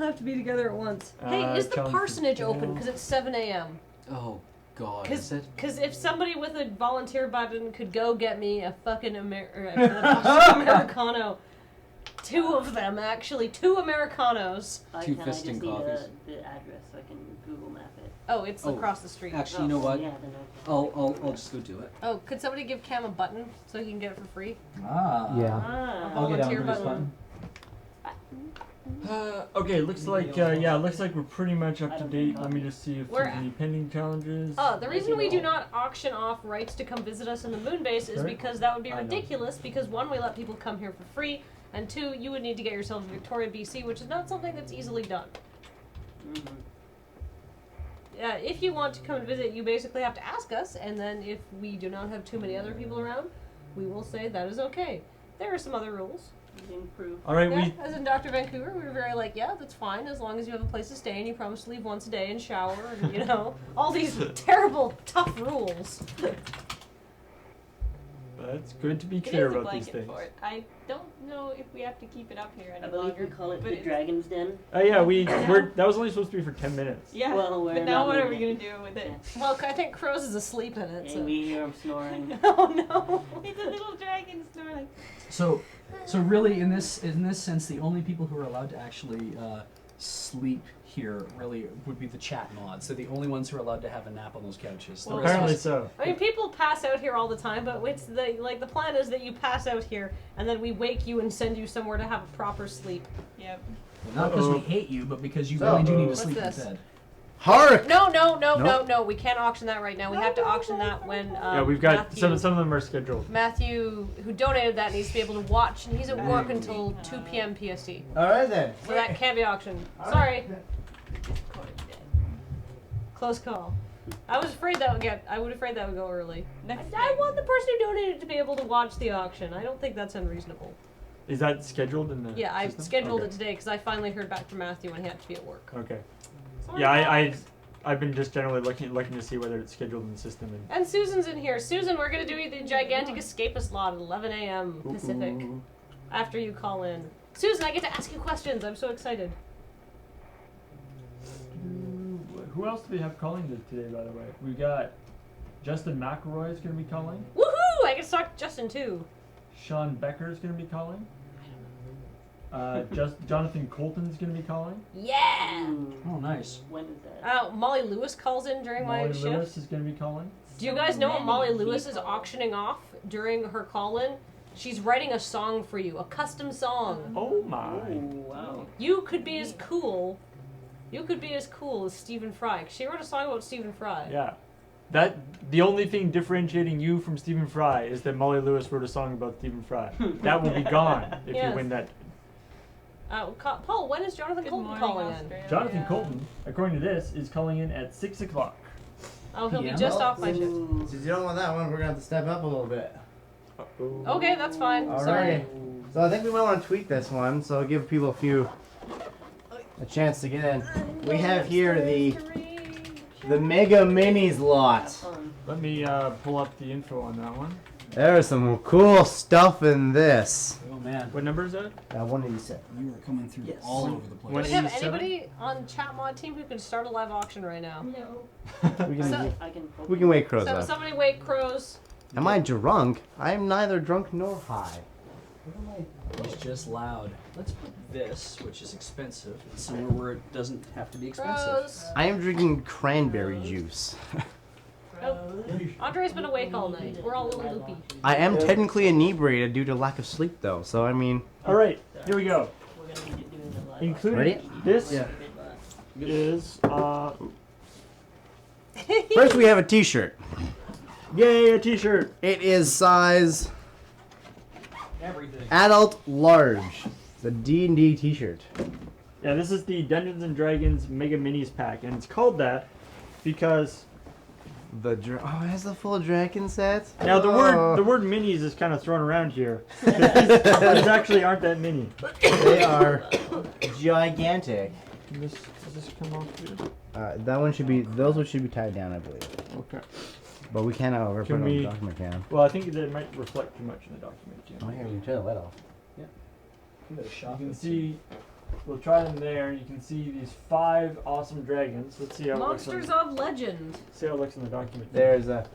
have to be together at once. Hey, is the parsonage open? Because it's 7 a.m. Oh, God. Because if somebody with a volunteer button could go get me a fucking Americano. 2 of them, actually. 2 Americanos. Two fisting coffees. The address so I can Google map it. Oh, it's across the street. Actually, you know what? Yeah, then I'll just go do it. Oh, could somebody give Cam a button so he can get it for free? Yeah. I'll get Volunteer on this button. Okay, looks like looks like we're pretty much up to date. Let me just see if there's any pending challenges. The reason we do not auction off rights to come visit us in the moon base is because that would be ridiculous, because 1, we let people come here for free, and 2, you would need to get yourself to Victoria, BC, which is not something that's easily done. If you want to come and visit, you basically have to ask us, and then if we do not have too many other people around, we will say that is okay. There are some other rules. All right, as in Dr. Vancouver, we were very like, yeah, that's fine, as long as you have a place to stay and you promise to leave once a day and shower and, you know, all these terrible, tough rules. It's good to be clear about these things. For it. I don't know if we have to keep it up here any I believe longer. you call it the Dragon's Den. Oh yeah, that was only supposed to be for 10 minutes. Yeah, well, but now what are we going to do with it? Yeah. Well, I think Crow's is asleep in it. And we hear him snoring. Oh no! It's a little dragon snoring. So really, in this sense, the only people who are allowed to actually sleep here really would be the chat mods. They're the only ones who are allowed to have a nap on those couches. Well, apparently so. I mean, people pass out here all the time, but it's the plan is that you pass out here, and then we wake you and send you somewhere to have a proper sleep. Yep. Not because we hate you, but because you really do need to sleep in bed. Hark! No, we can't auction that right now. We have to auction that when we've got Matthew, some of them are scheduled. Matthew, who donated that, needs to be able to watch, and he's at work until 2 p.m. PST. Alright then. So that can't be auctioned. Sorry. Close call. I was afraid that would go early. I want the person who donated to be able to watch the auction. I don't think that's unreasonable. Is that scheduled in the Yeah, I system? scheduled it today because I finally heard back from Matthew when he had to be at work. Okay. Sorry, Yeah, I've been just generally looking to see whether it's scheduled in the system. And Susan's in here. Susan, we're gonna do the gigantic escapist lot at 11 a.m. Pacific. After you call in. Susan, I get to ask you questions. I'm so excited. Who else do we have calling today, by the way? We got Justin McElroy is going to be calling. Woohoo! I get to talk to Justin too. Sean Becker is going to be calling. Jonathan Colton's going to be calling. Yeah! Oh, nice. When is that? Molly Lewis calls in during my shift. Molly Lewis is going to be calling. Do you guys know what Molly Lewis is auctioning off during her call-in? She's writing a song for you, a custom song. Oh my! Oh, wow. You could be as cool as Stephen Fry. 'Cause she wrote a song about Stephen Fry. Yeah. The only thing differentiating you from Stephen Fry is that Molly Lewis wrote a song about Stephen Fry. That will be gone if you win that. Paul, when is Jonathan Colton calling in? Jonathan Colton, according to this, is calling in at 6 o'clock. Oh, he'll be just off my shift. Since you don't want that one, we're going to have to step up a little bit. Okay, that's fine. Sorry. Alright. So I think we might want to tweak this one, so I'll give people a chance to get in. We have here the Mega Minis lot. Let me pull up the info on that one. There's some cool stuff in this. Oh man. What number is that? 187. You are coming through all over the place. Do we have anybody on chat mod team who can start a live auction right now? No. We can wait Crows up. Somebody wait Crows. Am I drunk? I am neither drunk nor high. It's just loud. Let's put this, which is expensive, somewhere where it doesn't have to be expensive. Crows. I am drinking cranberry juice. Oh. Andre's been awake all night. We're all a little loopy. I am technically inebriated due to lack of sleep, though. So I mean. All right, here we go. Including Ready? this is First, we have a T-shirt. Yay, a T-shirt! It is size Everything. adult large. It's a D&D T-shirt. Yeah, this is the Dungeons and Dragons Mega Minis pack, and it's called that because It has the full dragon set. now the word minis is kind of thrown around here. These actually aren't that mini. They are gigantic. Does this come off here? That one should be. Those ones should be tied down, I believe. Okay. But we can't put it on the document can. Well, I think that it might reflect too much in the document. Oh, here, we can turn the light off. Give it a shot. You can see we'll try them there. You can see these 5 awesome dragons. Let's see how Monsters it looks of Legend. see how it looks in the document. There's a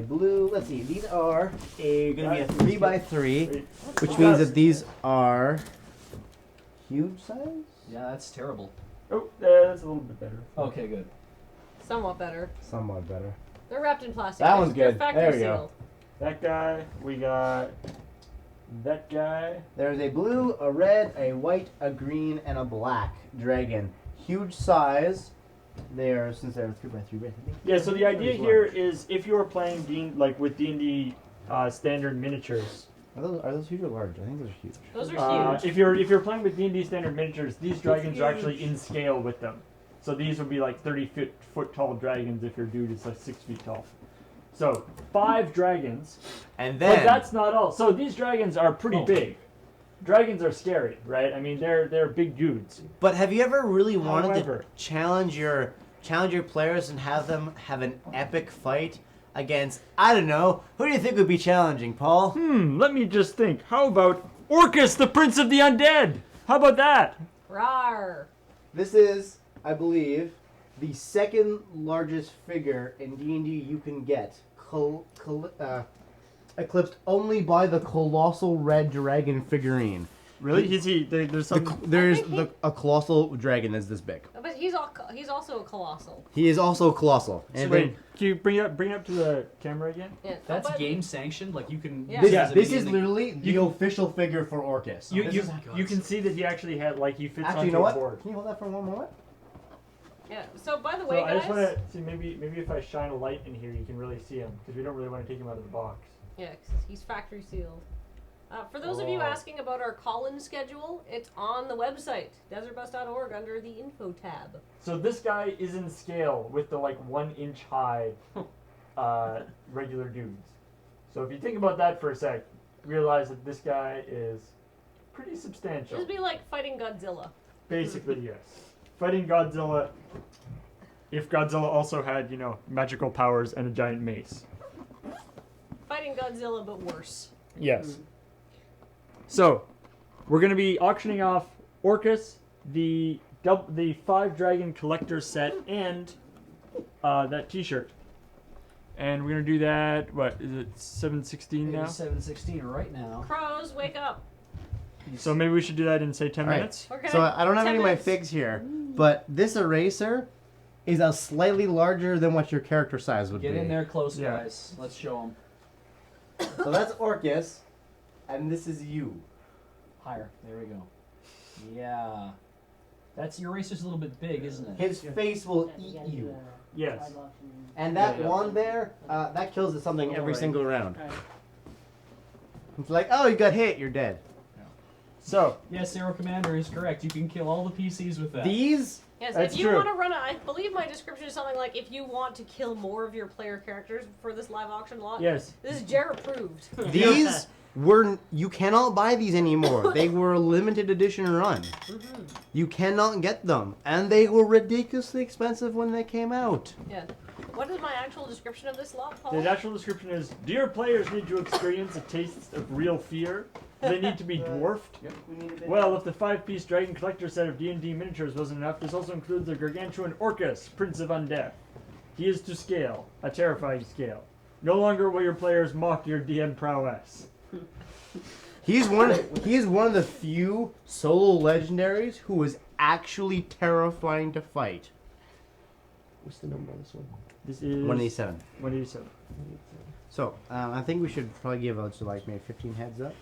blue. Let's see. These are gonna be a 3x3, Wait. which means that these are huge size. Yeah, that's terrible. Oh, that's a little bit better. Okay, good. Somewhat better. Somewhat better. They're wrapped in plastic. That They're- one's they're good. Factory There we go. sealed. That guy. We got that guy. There's a blue, a red, a white, a green, and a black dragon. Huge size. Since they're 3x3, I think. Yeah. So the idea Those here large. is if you are playing with D&D standard miniatures. Are those huge or large? I think those are huge. Those are huge. If you're playing with D&D standard miniatures, these dragons are actually in scale with them. So these would be like 30-foot tall dragons if your dude is like 6 feet tall. So 5 dragons, And but then that's not all. So these dragons are pretty Oh. big. Dragons are scary, right? I mean, they're big dudes. But have you ever really wanted However- to challenge your players and have them have an epic fight against, I don't know, who do you think would be challenging, Paul? Let me just think. How about Orcus, the Prince of the Undead? How about that? Rawr. This is, I believe, the second largest figure in D&D you can get, eclipsed only by the colossal red dragon figurine. Really? There's some. There's I think a colossal dragon that's this big. But he's also a colossal. He is also colossal. And then- Wait, can you bring it up to the camera again? Yeah. That's but- game sanctioned. Like you can. Yeah. this is literally the official figure for Orcus. You can see that he actually had he fits Actually, onto you know a what? board. Can you hold that for one moment? Yeah. So by the So way, I just guys. want to see maybe if I shine a light in here, you can really see him because we don't really want to take him out of the box. Yeah, 'cause he's factory sealed. For those of you Oh. asking about our call-in schedule, it's on the website, desertbus.org, under the info tab. So this guy is in scale with the 1 inch high regular dudes. So if you think about that for a sec, realize that this guy is pretty substantial. It'd be like fighting Godzilla. Basically, yes. Fighting Godzilla. If Godzilla also had, magical powers and a giant mace. Fighting Godzilla, but worse. Yes. So, we're going to be auctioning off Orcus, the 5 Dragon Collector set, and that T-shirt. And we're going to do that. What is it? 7:16 now. 7:16 right now. Crows, wake up. So maybe we should do that in say 10 All right. minutes. We're gonna, So I don't have 10 any of my minutes. figs here, but this eraser is a slightly larger than what your character size would Get be. in there close, Yeah. guys. Let's show them. So that's Orcus, and this is you. Higher. There we go. Yeah. That's your eraser's a little bit big, isn't it? His face will eat you. Yes. And that Yeah. wand there, that kills something every Alright. single round. Alright. It's like, oh, you got hit, you're dead. So, Yes, Aero Commander is correct. You can kill all the PCs with that. These, Yes, That's if you true. want to run I believe my description is something like if you want to kill more of your player characters for this live auction lot. yes. This is Jer approved. these you cannot buy these anymore. They were a limited edition run. You cannot get them, and they were ridiculously expensive when they came out. Yeah. What is my actual description of this lot, Paul? The actual description is, dear players need to experience a taste of real fear. They need to be dwarfed. Well, if the 5-piece Dragon Collector set of D&D miniatures wasn't enough, this also includes a gargantuan Orcus, Prince of Undeath. He is to scale, a terrifying scale. No longer will your players mock your DM prowess. He is one of the few solo legendaries who was actually terrifying to fight. What's the number on this one? This is 187. 187. So, I think we should probably give out maybe 15 heads up.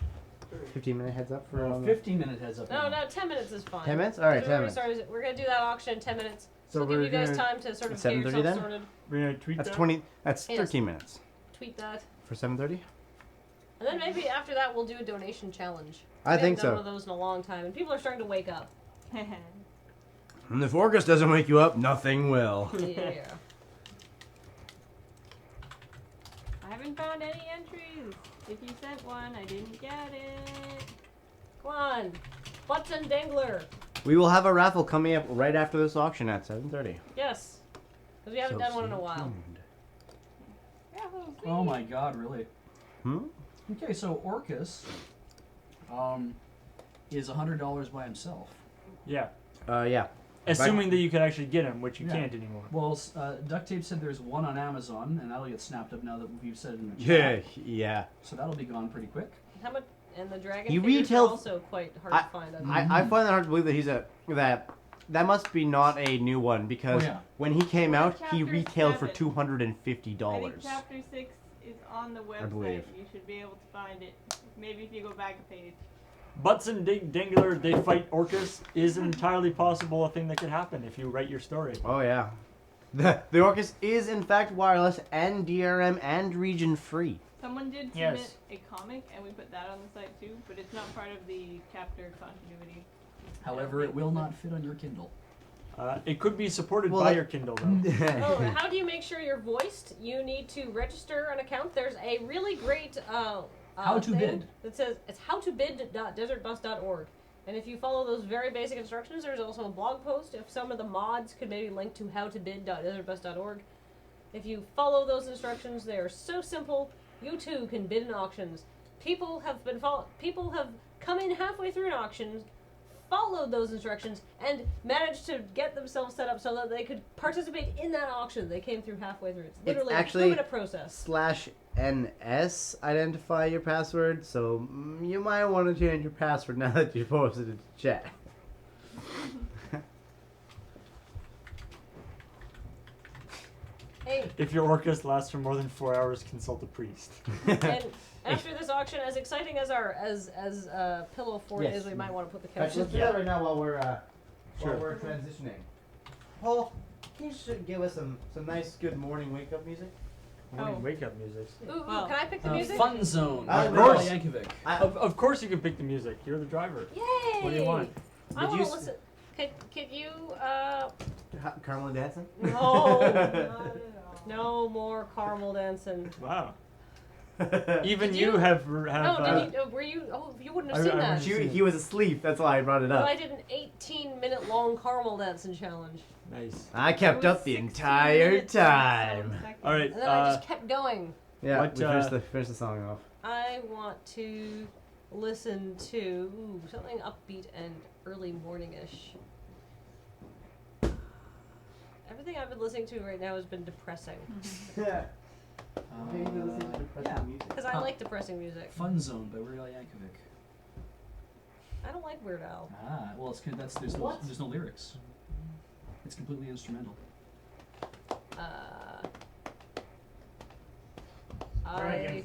15-minute heads up for 15-minute heads up. No, 10 minutes is fine. 10 minutes? All right, 10 We're minutes. we're going to do that auction in 10 minutes. So So give we're you guys gonna- time to sort of get 7:30 yourself then? sorted. We're going to tweet That's that? 20. That's Yes. 13 minutes Tweet that. for 7:30. And then maybe after that we'll do a donation challenge. I We think haven't done so. one of those in a long time, and people are starting to wake up. And if Orcus doesn't wake you up, nothing will. Yeah. I haven't found any entries. If you sent one, I didn't get it. Come on. Butts and Dangler. We will have a raffle coming up right after this auction at 7:30. Yes. Because we haven't done one in a while. Yahoo, Oh my god, really? Hmm? Okay, so Orcus is $100 by himself. Yeah. Yeah. Assuming that you could actually get them, which you Yeah. can't anymore. Well, Duct Tape said there's one on Amazon, and that'll get snapped up now that we've said it in the Yeah. chat. Yeah. So that'll be gone pretty quick. How much? And the dragon He figures are retailed- also quite hard to find. I find that hard to believe that he's that must be not a new one because Oh, yeah. when he came out, he Chapter retailed for 7. $250. I think chapter 6 is on the website. believe. You should be able to find it. Maybe if you go back a page. Butts and Dingler, they fight Orcus is entirely possible a thing that could happen if you write your story. Oh yeah. The Orcus is in fact wireless and DRM and region free. Someone did Yes. submit a comic, and we put that on the site too, but it's not part of the chapter continuity. However, it will not fit on your Kindle. It could be supported Well, by that- your Kindle though. Oh, how do you make sure you're voiced? You need to register an account. There's a really great How to thing bid. that says it's howtobid.desertbus.org. And if you follow those very basic instructions, there's also a blog post. If some of the mods could maybe link to howtobid.desertbus.org. If you follow those instructions, they are so simple. You too can bid in auctions. People have come in halfway through an auction, followed those instructions, and managed to get themselves set up so that they could participate in that auction. They came through halfway through. It's literally actually a 2-minute process. /NS identify your password, so you might want to change your password now that you posted it to chat. Hey, If your Orcus lasts for more than 4 hours, consult a priest. and after this auction, as exciting as our Pillow Fort Yes. is, we might want to put the Let's couches. do that right now while we're Sure. transitioning. Paul, can you just give us some nice good morning wake up music? Morning Oh. wake up music. Ooh, Well, can I pick the music? Fun Zone. Of by course. Riley Yankovic. Of course you can pick the music. You're the driver. Yay! What do you want? I Did want you to s- listen. Could you Carmel and dancing? no no more caramel dancing. Wow. Even Did You you- have No, did you? Were you? Oh, you wouldn't have I- seen I that. was- he was asleep. That's why I brought it So up. I did an 18-minute long caramel dancing challenge, Nice. I kept up the 16 entire minutes and time. 7 seconds. All right. and then I just kept going. Yeah, What, we finished the song off. I want to listen to something upbeat and early morning-ish. Everything I've been listening to right now has been depressing Yeah. Yeah. because I like depressing music. Fun Zone by Riley Yankovic. I don't like Weird Al. Ah, well, there's no lyrics. It's completely instrumental.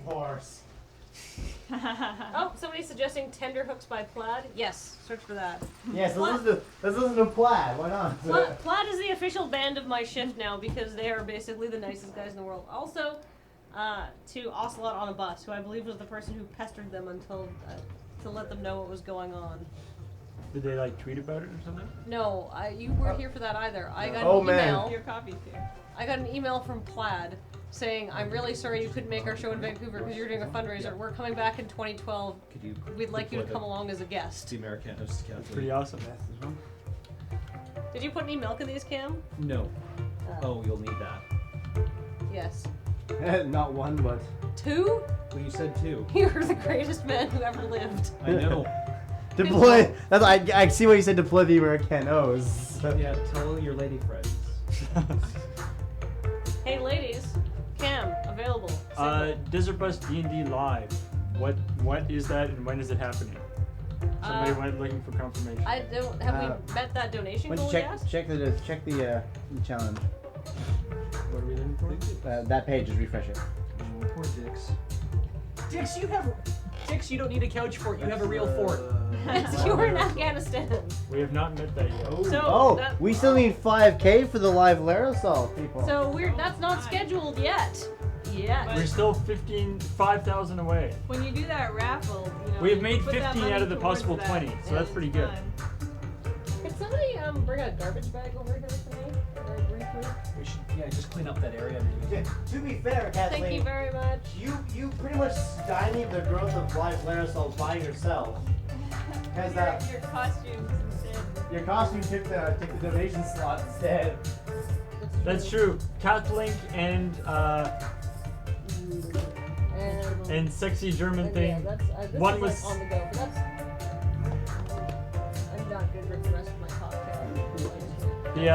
Horse. Oh, somebody's suggesting Tender Hooks by Plaid. Yes, search for that. Yes, let's listen to Plaid. Why not? Plaid is the official band of my shift now because they are basically the nicest guys in the world. Also, to Ocelot on a Bus, who I believe was the person who pestered them until to let them know what was going on. Did they like tweet about it or something? No, you weren't here for that either. I got Oh, an man. email. Your copy's here. I got an email from Plaid saying, "I'm really sorry you couldn't make our show in Vancouver because you're doing a fundraiser. We're coming back in 2012. Could you? We'd like you to deploy come along as a guest." The Americanos That's calculator. pretty awesome. Did you put any milk in these, Cam? No. Oh, you'll need that. Yes. Not one, but 2? Well, you said 2. You're the greatest man who ever lived. I know. deploy. That's I see what you said. Deploy the Americanos. Yeah, tell your lady friends. Hey, ladies. Cam, available. DeSertBus D&D Live. What is that and when is it happening? Somebody went looking for confirmation. I don't. Have we met that donation Why don't goal you yet? check the challenge. What are we looking for? That page. Just refresh it. Oh, poor Dix. Dix, you don't need a couch fort. You have a real fort. You were in Afghanistan. We have not met that yet. So that- we still need 5K for the live Larasol, people. So that's not scheduled yet. Yet. We're still 5,000 away. When you do that raffle, We have made put that 15 money out of the towards possible that 20, so that's pretty good. time. Could somebody bring a garbage bag over here for me? Very briefly. We should, just clean up that area. To be fair, Kathleen, Thank you very much. you pretty much stymied the growth of live Larasol by yourself. Because Your costumes instead. your costume took the donation slot instead. That's true. Catlink and And sexy German yeah, thing. that's, this One is was- like on the go, but that's. I'm not good with the rest of my The